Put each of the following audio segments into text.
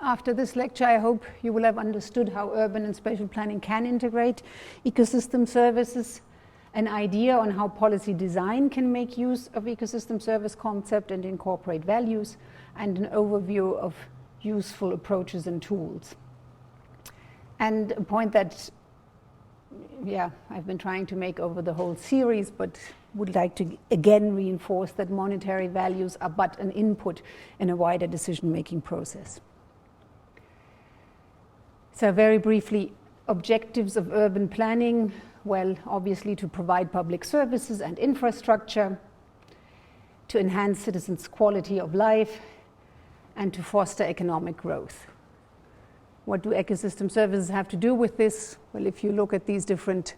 After this lecture, I hope you will have understood how urban and spatial planning can integrate ecosystem services, an idea on how policy design can make use of ecosystem service concept and incorporate values, and an overview of useful approaches and tools. And a point that, I've been trying to make over the whole series, but would like to again reinforce that monetary values are but an input in a wider decision-making process. So very briefly, objectives of urban planning, well, obviously to provide public services and infrastructure, to enhance citizens' quality of life, and to foster economic growth. What do ecosystem services have to do with this? Well, if you look at these different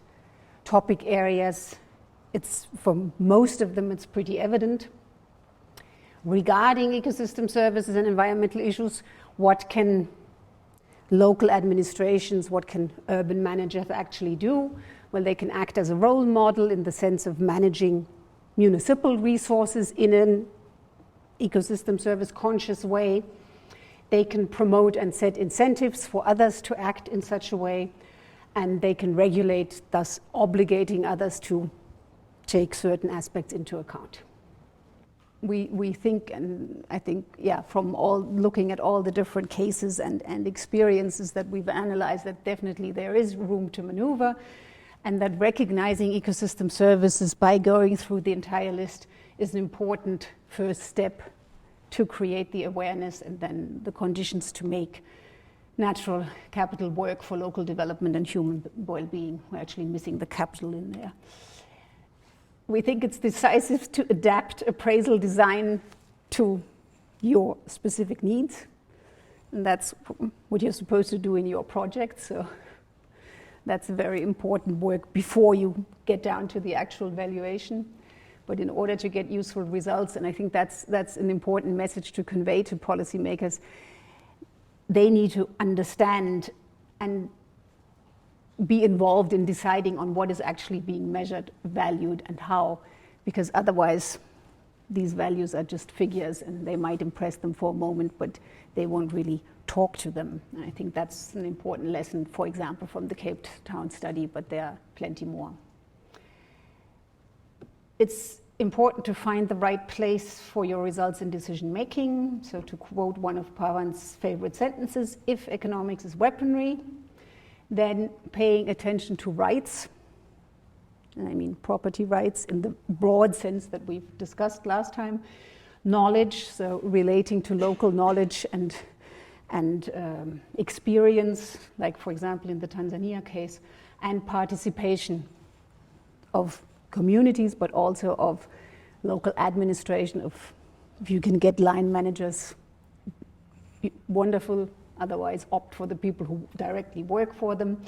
topic areas, for most of them, it's pretty evident. Regarding ecosystem services and environmental issues, what can local administrations, what can urban managers actually do? Well, they can act as a role model in the sense of managing municipal resources in an ecosystem service conscious way. They can promote and set incentives for others to act in such a way, and they can regulate, thus obligating others to take certain aspects into account. We think, and I think, from looking at all the different cases and experiences that we've analyzed, that definitely there is room to maneuver, and that recognizing ecosystem services by going through the entire list is an important first step to create the awareness and then the conditions to make natural capital work for local development and human well-being. We're actually missing the capital in there. We think it's decisive to adapt appraisal design to your specific needs. And that's what you're supposed to do in your project. So that's very important work before you get down to the actual valuation. But in order to get useful results, and I think that's an important message to convey to policymakers, they need to understand and be involved in deciding on what is actually being measured, valued, and how, because otherwise these values are just figures and they might impress them for a moment, but they won't really talk to them. And I think that's an important lesson, for example, from the Cape Town study, but there are plenty more. It's important to find the right place for your results in decision making. So to quote one of Pavan's favorite sentences, if economics is weaponry, then paying attention to rights, and I mean property rights in the broad sense that we've discussed last time, knowledge, so relating to local knowledge and experience, like for example in the Tanzania case, and participation of communities, but also of local administration. If you can get line managers, wonderful. Otherwise, opt for the people who directly work for them,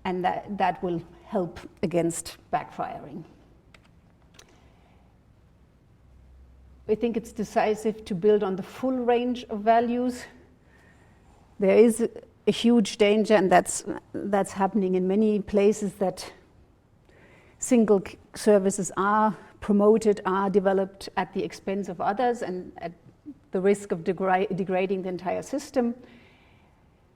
and that will help against backfiring. We think it's decisive to build on the full range of values. There is a huge danger, and that's happening in many places, that single services are promoted, are developed at the expense of others and at the risk of degrading the entire system.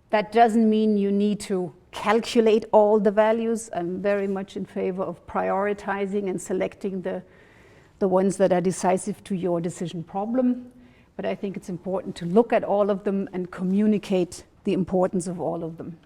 That doesn't mean you need to calculate all the values. I'm very much in favor of prioritizing and selecting the ones that are decisive to your decision problem. But I think it's important to look at all of them and communicate the importance of all of them.